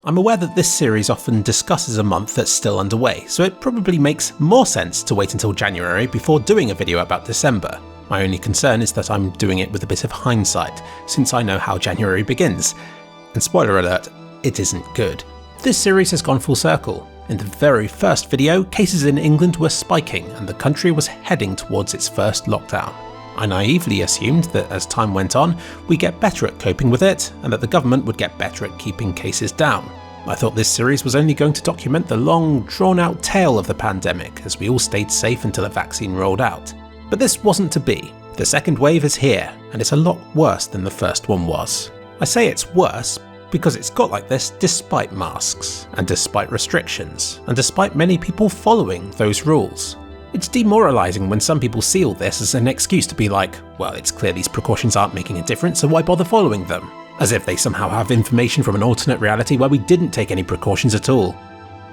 I'm aware that this series often discusses a month that's still underway, so it probably makes more sense to wait until January before doing a video about December. My only concern is that I'm doing it with a bit of hindsight, since I know how January begins. And spoiler alert, it isn't good. This series has gone full circle. In the very first video, cases in England were spiking and the country was heading towards its first lockdown. I naively assumed that as time went on, we'd get better at coping with it, and that the government would get better at keeping cases down. I thought this series was only going to document the long, drawn-out tale of the pandemic as we all stayed safe until a vaccine rolled out. But this wasn't to be. The second wave is here, and it's a lot worse than the first one was. I say it's worse because it's got like this despite masks, and despite restrictions, and despite many people following those rules. It's demoralising when some people see all this as an excuse to be like, well, it's clear these precautions aren't making a difference, so why bother following them? As if they somehow have information from an alternate reality where we didn't take any precautions at all.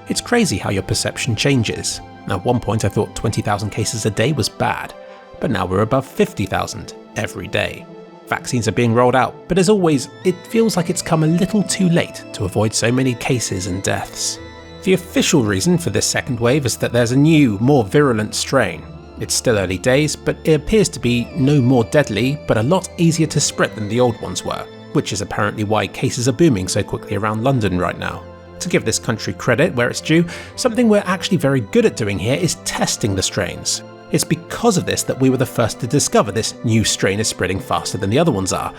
It's crazy how your perception changes. At one point I thought 20,000 cases a day was bad, but now we're above 50,000 every day. Vaccines are being rolled out, but as always, it feels like it's come a little too late to avoid so many cases and deaths. The official reason for this second wave is that there's a new, more virulent strain. It's still early days, but it appears to be no more deadly, but a lot easier to spread than the old ones were, which is apparently why cases are booming so quickly around London right now. To give this country credit where it's due, something we're actually very good at doing here is testing the strains. It's because of this that we were the first to discover this new strain is spreading faster than the other ones are.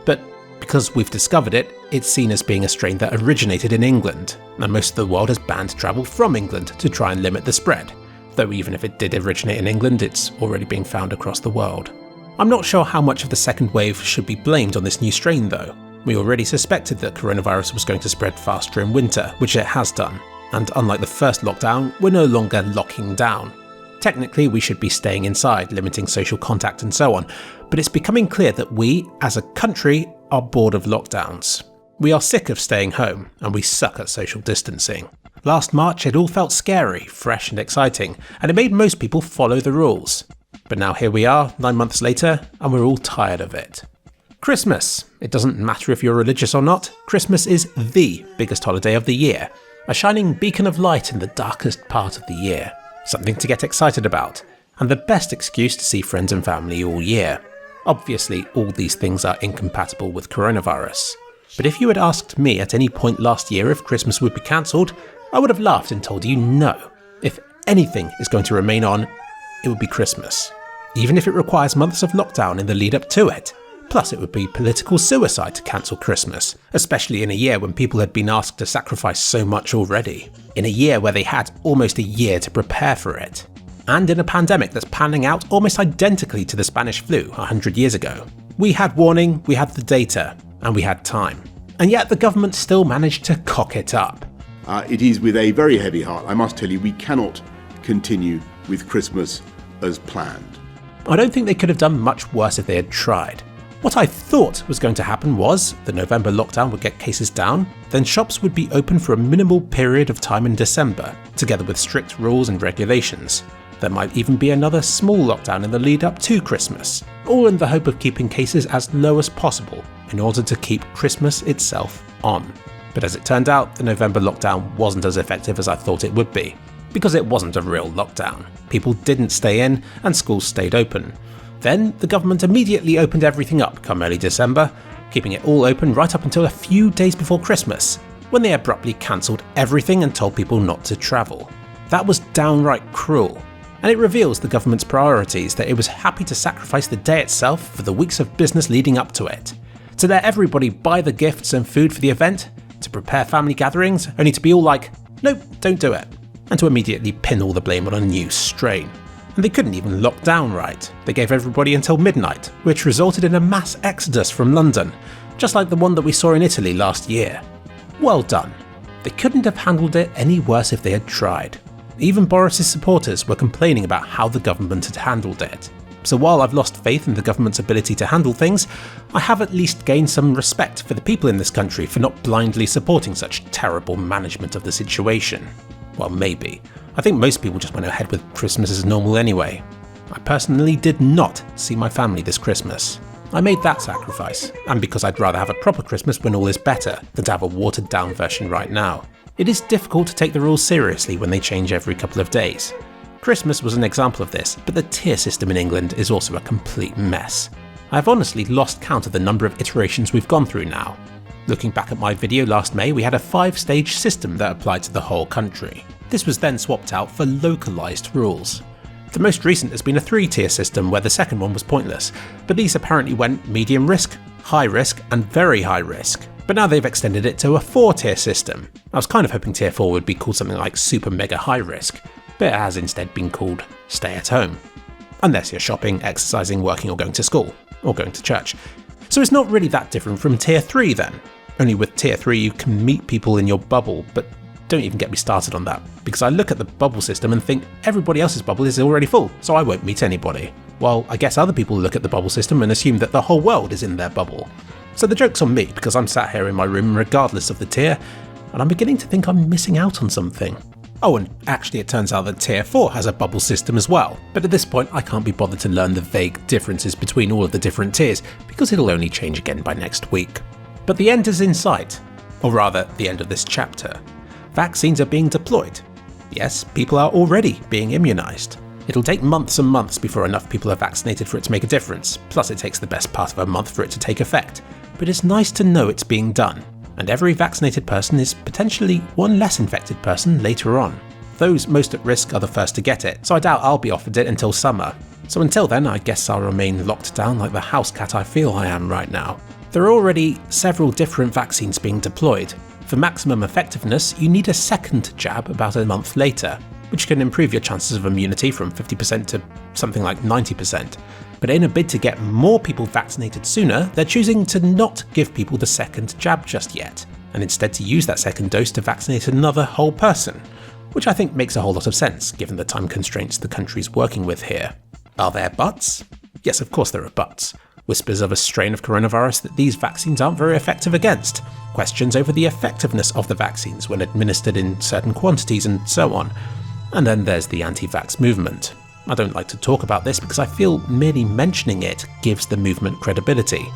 But because we've discovered it, it's seen as being a strain that originated in England, and most of the world has banned travel from England to try and limit the spread. Though even if it did originate in England, it's already being found across the world. I'm not sure how much of the second wave should be blamed on this new strain though. We already suspected that coronavirus was going to spread faster in winter, which it has done, and unlike the first lockdown, we're no longer locking down. Technically, we should be staying inside, limiting social contact and so on, but it's becoming clear that we, as a country, are bored of lockdowns. We are sick of staying home, and we suck at social distancing. Last March, it all felt scary, fresh and exciting, and it made most people follow the rules. But now here we are, 9 months later, and we're all tired of it. Christmas. It doesn't matter if you're religious or not, Christmas is the biggest holiday of the year. A shining beacon of light in the darkest part of the year. Something to get excited about, and the best excuse to see friends and family all year. Obviously, all these things are incompatible with coronavirus. But if you had asked me at any point last year if Christmas would be cancelled, I would have laughed and told you no. If anything is going to remain on, it would be Christmas. Even if it requires months of lockdown in the lead up to it. Plus, it would be political suicide to cancel Christmas, especially in a year when people had been asked to sacrifice so much already. In a year where they had almost a year to prepare for it. And in a pandemic that's panning out almost identically to the Spanish flu 100 years ago. We had warning, we had the data, and we had time. And yet the government still managed to cock it up. It is with a very heavy heart, I must tell you, we cannot continue with Christmas as planned. I don't think they could have done much worse if they had tried. What I thought was going to happen was the November lockdown would get cases down, then shops would be open for a minimal period of time in December, together with strict rules and regulations. There might even be another small lockdown in the lead up to Christmas, all in the hope of keeping cases as low as possible in order to keep Christmas itself on. But as it turned out, the November lockdown wasn't as effective as I thought it would be, because it wasn't a real lockdown. People didn't stay in and schools stayed open. Then the government immediately opened everything up come early December, keeping it all open right up until a few days before Christmas, when they abruptly cancelled everything and told people not to travel. That was downright cruel, and it reveals the government's priorities that it was happy to sacrifice the day itself for the weeks of business leading up to it. To let everybody buy the gifts and food for the event, to prepare family gatherings, only to be all like, nope, don't do it, and to immediately pin all the blame on a new strain. And they couldn't even lock down right. They gave everybody until midnight, which resulted in a mass exodus from London, just like the one that we saw in Italy last year. Well done. They couldn't have handled it any worse if they had tried. Even Boris's supporters were complaining about how the government had handled it. So while I've lost faith in the government's ability to handle things, I have at least gained some respect for the people in this country for not blindly supporting such terrible management of the situation. Well, maybe. I think most people just went ahead with Christmas as normal anyway. I personally did not see my family this Christmas. I made that sacrifice, and because I'd rather have a proper Christmas when all is better than to have a watered down version right now. It is difficult to take the rules seriously when they change every couple of days. Christmas was an example of this, but the tier system in England is also a complete mess. I have honestly lost count of the number of iterations we've gone through now. Looking back at my video last May, we had a 5-stage system that applied to the whole country. This was then swapped out for localised rules. The most recent has been a 3-tier system where the second one was pointless, but these apparently went medium risk, high risk and very high risk. But now they've extended it to a 4-tier system. I was kind of hoping tier 4 would be called something like super mega high risk, but it has instead been called stay at home. Unless you're shopping, exercising, working or going to school, or going to church. So it's not really that different from tier 3 then. Only with tier 3 you can meet people in your bubble, but don't even get me started on that, because I look at the bubble system and think everybody else's bubble is already full, so I won't meet anybody. While I guess other people look at the bubble system and assume that the whole world is in their bubble. So the joke's on me, because I'm sat here in my room regardless of the tier, and I'm beginning to think I'm missing out on something. Oh, and actually it turns out that tier 4 has a bubble system as well, but at this point I can't be bothered to learn the vague differences between all of the different tiers, because it'll only change again by next week. But the end is in sight, or rather the end of this chapter. Vaccines are being deployed. Yes, people are already being immunised. It'll take months and months before enough people are vaccinated for it to make a difference, plus it takes the best part of a month for it to take effect. But it's nice to know it's being done, and every vaccinated person is potentially one less infected person later on. Those most at risk are the first to get it, so I doubt I'll be offered it until summer. So until then, I guess I'll remain locked down like the house cat I feel I am right now. There are already several different vaccines being deployed. For maximum effectiveness, you need a second jab about a month later, which can improve your chances of immunity from 50% to something like 90%. But in a bid to get more people vaccinated sooner, they're choosing to not give people the second jab just yet, and instead to use that second dose to vaccinate another whole person, which I think makes a whole lot of sense given the time constraints the country's working with here. Are there buts? Yes, of course there are buts. Whispers of a strain of coronavirus that these vaccines aren't very effective against. Questions over the effectiveness of the vaccines when administered in certain quantities and so on. And then there's the anti-vax movement. I don't like to talk about this because I feel merely mentioning it gives the movement credibility,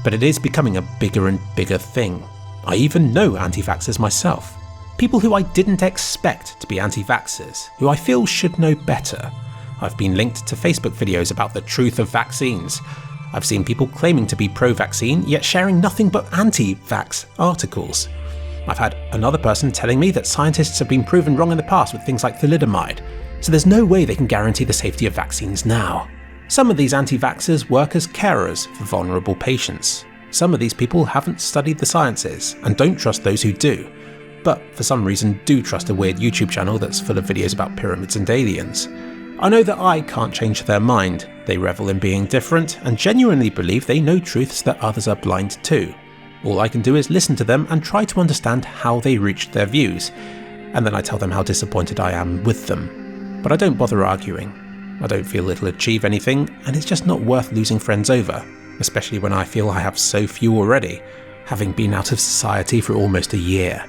but it is becoming a bigger and bigger thing. I even know anti-vaxxers myself. People who I didn't expect to be anti-vaxxers, who I feel should know better. I've been linked to Facebook videos about the truth of vaccines. I've seen people claiming to be pro-vaccine, yet sharing nothing but anti-vax articles. I've had another person telling me that scientists have been proven wrong in the past with things like thalidomide, so there's no way they can guarantee the safety of vaccines now. Some of these anti-vaxxers work as carers for vulnerable patients. Some of these people haven't studied the sciences and don't trust those who do, but for some reason do trust a weird YouTube channel that's full of videos about pyramids and aliens. I know that I can't change their mind. They revel in being different and genuinely believe they know truths that others are blind to. All I can do is listen to them and try to understand how they reached their views, and then I tell them how disappointed I am with them. But I don't bother arguing. I don't feel it'll achieve anything, and it's just not worth losing friends over, especially when I feel I have so few already, having been out of society for almost a year.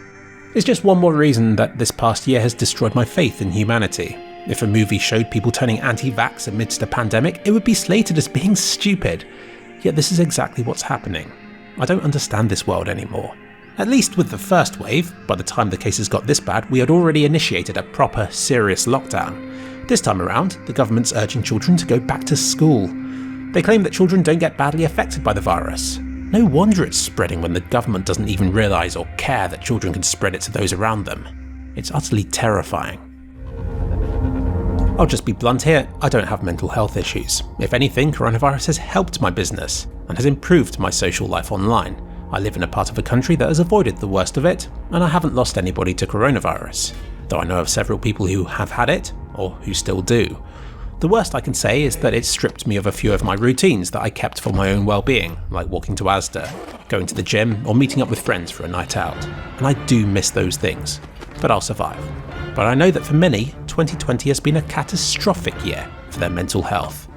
It's just one more reason that this past year has destroyed my faith in humanity. If a movie showed people turning anti-vax amidst a pandemic, it would be slated as being stupid. Yet this is exactly what's happening. I don't understand this world anymore. At least with the first wave, by the time the cases got this bad, we had already initiated a proper, serious lockdown. This time around, the government's urging children to go back to school. They claim that children don't get badly affected by the virus. No wonder it's spreading when the government doesn't even realise or care that children can spread it to those around them. It's utterly terrifying. I'll just be blunt here, I don't have mental health issues. If anything, coronavirus has helped my business and has improved my social life online. I live in a part of the country that has avoided the worst of it, and I haven't lost anybody to coronavirus, though I know of several people who have had it, or who still do. The worst I can say is that it stripped me of a few of my routines that I kept for my own well-being, like walking to Asda, going to the gym, or meeting up with friends for a night out. And I do miss those things, but I'll survive. But I know that for many, 2020 has been a catastrophic year for their mental health.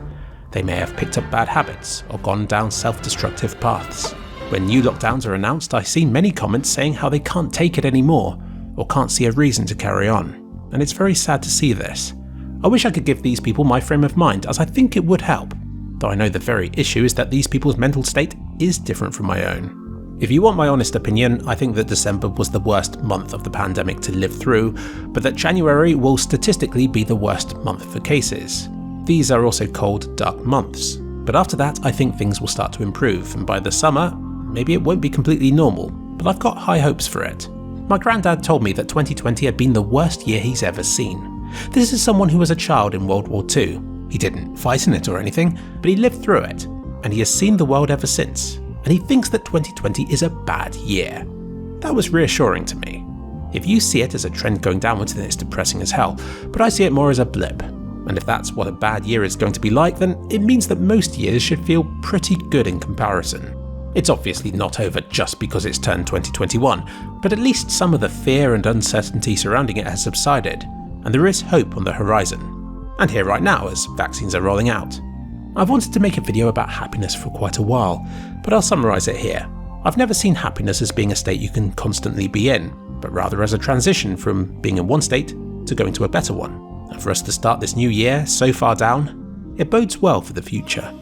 They may have picked up bad habits or gone down self-destructive paths. When new lockdowns are announced, I see many comments saying how they can't take it anymore or can't see a reason to carry on. And it's very sad to see this. I wish I could give these people my frame of mind, as I think it would help. though I know the very issue is that these people's mental state is different from my own. If you want my honest opinion, I think that December was the worst month of the pandemic to live through, but that January will statistically be the worst month for cases. These are also called dark months, but after that I think things will start to improve, and by the summer, maybe it won't be completely normal, but I've got high hopes for it. My granddad told me that 2020 had been the worst year he's ever seen. This is someone who was a child in World War II. He didn't fight in it or anything, but he lived through it, and he has seen the world ever since. And he thinks that 2020 is a bad year. That was reassuring to me. If you see it as a trend going downwards, then it's depressing as hell, but I see it more as a blip. And if that's what a bad year is going to be like, then it means that most years should feel pretty good in comparison. It's obviously not over just because it's turned 2021, but at least some of the fear and uncertainty surrounding it has subsided, and there is hope on the horizon. And here right now as vaccines are rolling out. I've wanted to make a video about happiness for quite a while, but I'll summarise it here. I've never seen happiness as being a state you can constantly be in, but rather as a transition from being in one state to going to a better one. And for us to start this new year so far down, it bodes well for the future.